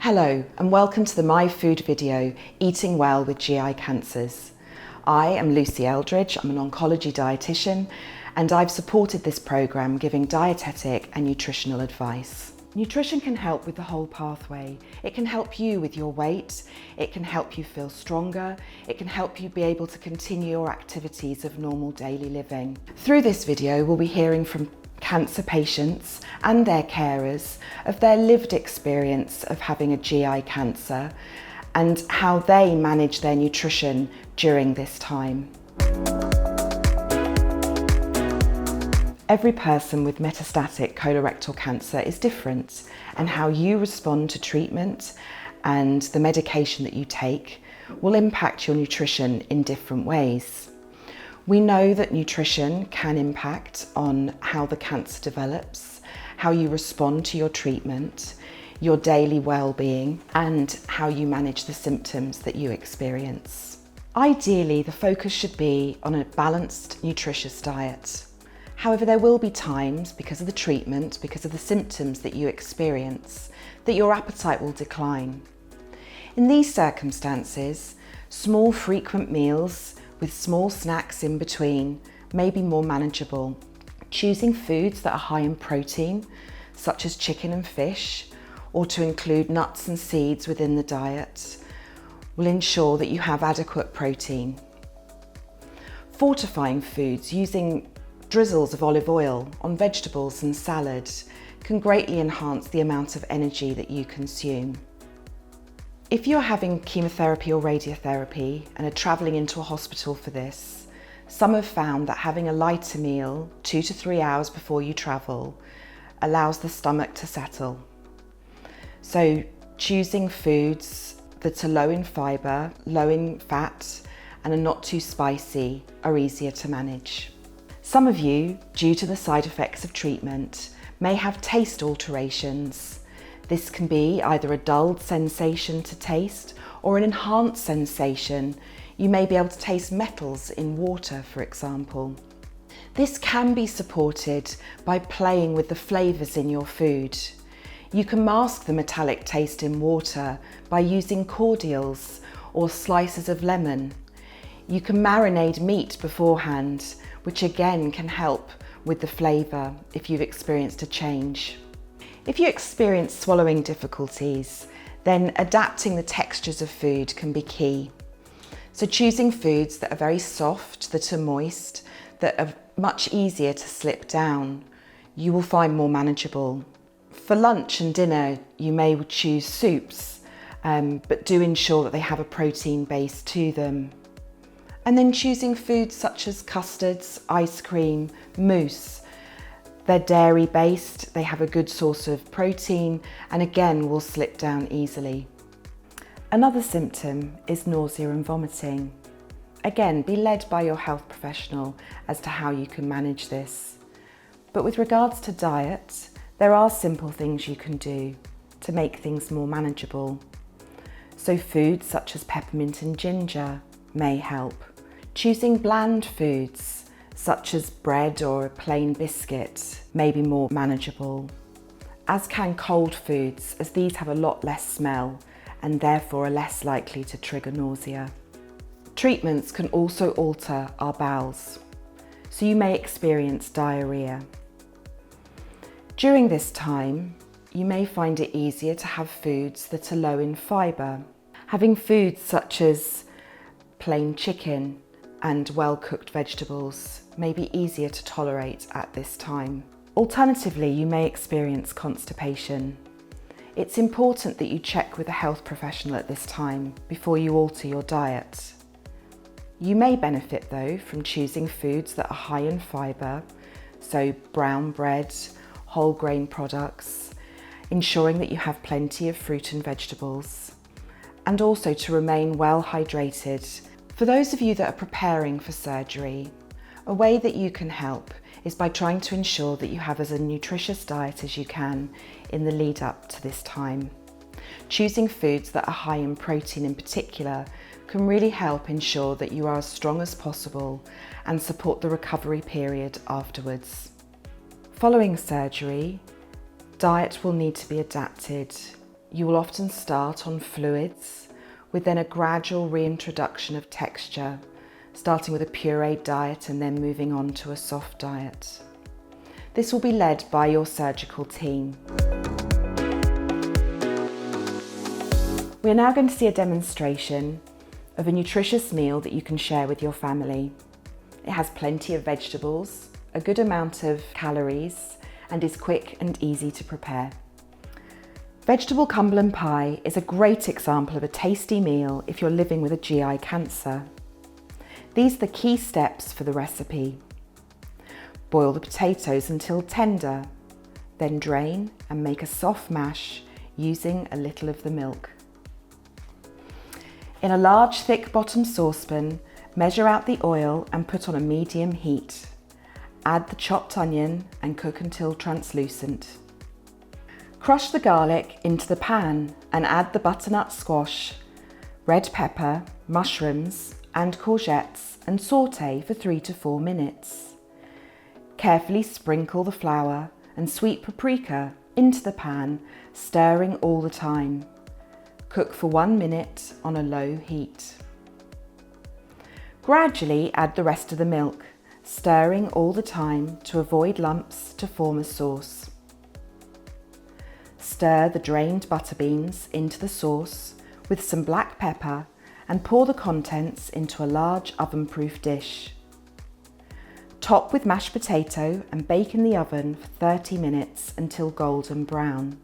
Hello and welcome to the My Food video, Eating Well with GI Cancers. I am Lucy Eldridge, I'm an oncology dietitian and I've supported this programme giving dietetic and nutritional advice. Nutrition can help with the whole pathway. It can help you with your weight, it can help you feel stronger, it can help you be able to continue your activities of normal daily living. Through this video we'll be hearing from cancer patients and their carers of their lived experience of having a GI cancer and how they manage their nutrition during this time. Every person with metastatic colorectal cancer is different, and how you respond to treatment and the medication that you take will impact your nutrition in different ways. We know that nutrition can impact on how the cancer develops, how you respond to your treatment, your daily well-being, and how you manage the symptoms that you experience. Ideally, the focus should be on a balanced, nutritious diet. However, there will be times, because of the treatment, because of the symptoms that you experience, that your appetite will decline. In these circumstances, small frequent meals with small snacks in between may be more manageable. Choosing foods that are high in protein, such as chicken and fish, or to include nuts and seeds within the diet, will ensure that you have adequate protein. Fortifying foods using drizzles of olive oil on vegetables and salad can greatly enhance the amount of energy that you consume. If you're having chemotherapy or radiotherapy and are travelling into a hospital for this, some have found that having a lighter meal 2 to 3 hours before you travel allows the stomach to settle. So choosing foods that are low in fibre, low in fat and are not too spicy are easier to manage. Some of you, due to the side effects of treatment, may have taste alterations. This can be either a dulled sensation to taste or an enhanced sensation. You may be able to taste metals in water, for example. This can be supported by playing with the flavours in your food. You can mask the metallic taste in water by using cordials or slices of lemon. You can marinate meat beforehand, which again can help with the flavour if you've experienced a change. If you experience swallowing difficulties, then adapting the textures of food can be key. So choosing foods that are very soft, that are moist, that are much easier to slip down, you will find more manageable. For lunch and dinner, you may choose soups, but do ensure that they have a protein base to them. And then choosing foods such as custards, ice cream, mousse. They're dairy based, they have a good source of protein and again will slip down easily. Another symptom is nausea and vomiting. Again, be led by your health professional as to how you can manage this. But with regards to diet, there are simple things you can do to make things more manageable. So foods such as peppermint and ginger may help. Choosing bland foods such as bread or a plain biscuit may be more manageable, as can cold foods, as these have a lot less smell and therefore are less likely to trigger nausea. Treatments can also alter our bowels, so you may experience diarrhea. During this time, you may find it easier to have foods that are low in fibre. Having foods such as plain chicken and well-cooked vegetables may be easier to tolerate at this time. Alternatively, you may experience constipation. It's important that you check with a health professional at this time before you alter your diet. You may benefit though from choosing foods that are high in fibre, so brown bread, whole grain products, ensuring that you have plenty of fruit and vegetables, and also to remain well hydrated. For those of you that are preparing for surgery, a way that you can help is by trying to ensure that you have as a nutritious diet as you can in the lead up to this time. Choosing foods that are high in protein in particular can really help ensure that you are as strong as possible and support the recovery period afterwards. Following surgery, diet will need to be adapted You will often start on fluids, with then a gradual reintroduction of texture, starting with a pureed diet and then moving on to a soft diet. This will be led by your surgical team. We are now going to see a demonstration of a nutritious meal that you can share with your family. It has plenty of vegetables, a good amount of calories, and is quick and easy to prepare. Vegetable Cumberland pie is a great example of a tasty meal if you're living with a GI cancer. These are the key steps for the recipe. Boil the potatoes until tender, then drain and make a soft mash using a little of the milk. In a large thick bottom saucepan, measure out the oil and put on a medium heat. Add the chopped onion and cook until translucent. Crush the garlic into the pan and add the butternut squash, red pepper, mushrooms and courgettes and saute for 3 to 4 minutes. Carefully sprinkle the flour and sweet paprika into the pan, stirring all the time. Cook for 1 minute on a low heat. Gradually add the rest of the milk, stirring all the time to avoid lumps to form a sauce. Stir the drained butter beans into the sauce with some black pepper and pour the contents into a large oven-proof dish. Top with mashed potato and bake in the oven for 30 minutes until golden brown.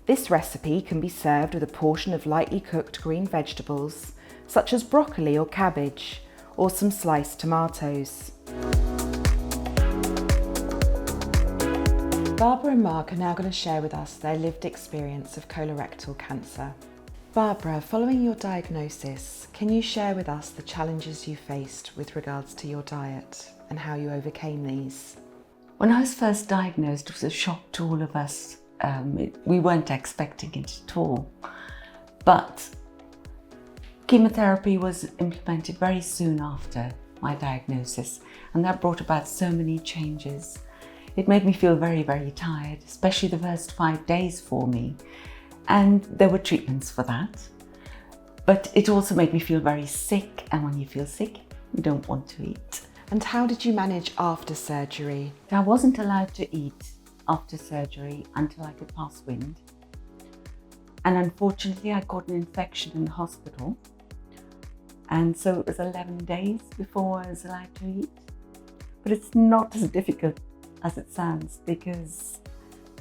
This recipe can be served with a portion of lightly cooked green vegetables such as broccoli or cabbage, or some sliced tomatoes. Barbara and Mark are now going to share with us their lived experience of colorectal cancer. Barbara, following your diagnosis, can you share with us the challenges you faced with regards to your diet and how you overcame these? When I was first diagnosed, it was a shock to all of us. We weren't expecting it at all. But chemotherapy was implemented very soon after my diagnosis, and that brought about so many changes. It made me feel very, very tired, especially the first 5 days for me. And there were treatments for that. But it also made me feel very sick, and when you feel sick, you don't want to eat. And how did you manage after surgery? I wasn't allowed to eat after surgery until I could pass wind. And unfortunately, I got an infection in the hospital. And so it was 11 days before I was allowed to eat. But it's not as difficult as it sounds, because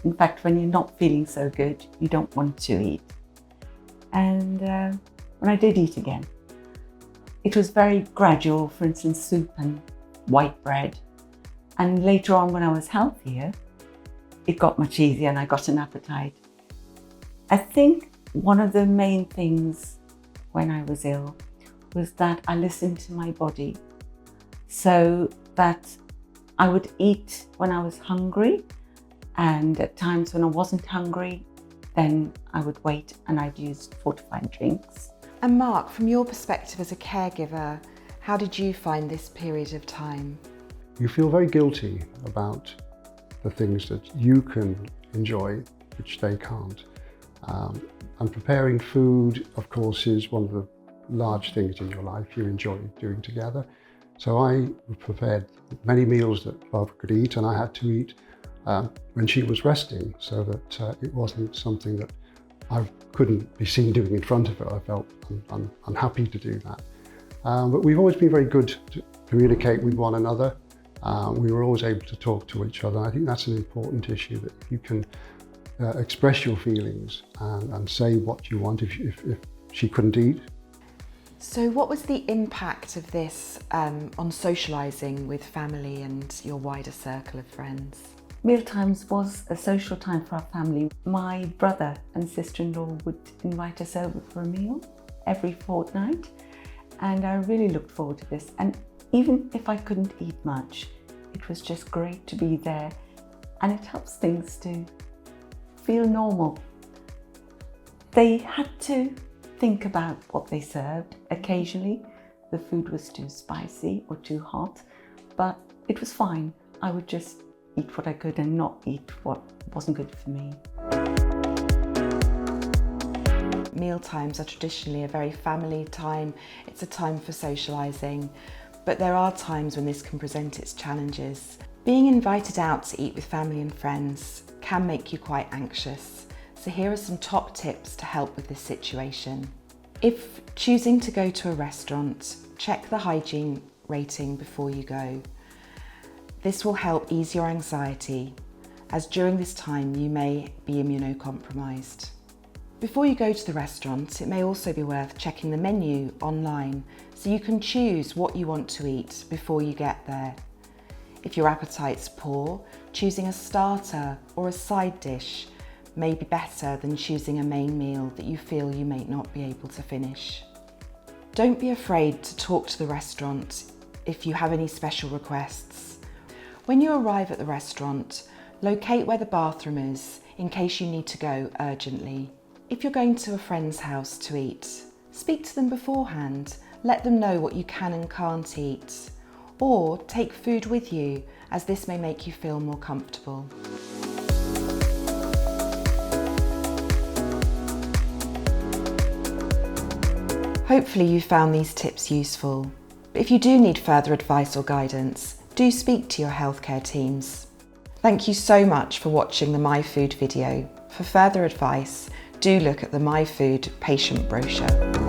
in fact, when you're not feeling so good, you don't want to eat. And when I did eat again, it was very gradual, for instance, soup and white bread. And later on, when I was healthier, it got much easier and I got an appetite. I think one of the main things when I was ill was that I listened to my body, so that I would eat when I was hungry, and at times when I wasn't hungry, then I would wait and I'd use fortified drinks. And Mark, from your perspective as a caregiver, how did you find this period of time? You feel very guilty about the things that you can enjoy, which they can't. And preparing food, of course, is one of the large things in your life you enjoy doing together. So I prepared many meals that Barbara could eat, and I had to eat when she was resting, so that it wasn't something that I couldn't be seen doing in front of her. I felt unhappy to do that. But we've always been very good to communicate with one another. We were always able to talk to each other. I think that's an important issue, that you can express your feelings and say what you want if she couldn't eat. So what was the impact of this on socialising with family and your wider circle of friends? Mealtimes was a social time for our family. My brother and sister-in-law would invite us over for a meal every fortnight, and I really looked forward to this. And even if I couldn't eat much, it was just great to be there, and it helps things to feel normal. They had to think about what they served. Occasionally, the food was too spicy or too hot, but it was fine. I would just eat what I could and not eat what wasn't good for me. meal times are traditionally a very family time. It's a time for socialising, but there are times when this can present its challenges. Being invited out to eat with family and friends can make you quite anxious, so here are some top tips to help with this situation. If choosing to go to a restaurant, check the hygiene rating before you go. This will help ease your anxiety, as during this time you may be immunocompromised. Before you go to the restaurant, it may also be worth checking the menu online so you can choose what you want to eat before you get there. If your appetite's poor, choosing a starter or a side dish may be better than choosing a main meal that you feel you may not be able to finish. Don't be afraid to talk to the restaurant if you have any special requests. When you arrive at the restaurant, locate where the bathroom is in case you need to go urgently. If you're going to a friend's house to eat, speak to them beforehand, let them know what you can and can't eat, or take food with you, as this may make you feel more comfortable. Hopefully you found these tips useful. If you do need further advice or guidance, do speak to your healthcare teams. Thank you so much for watching the My Food video. For further advice, do look at the My Food patient brochure.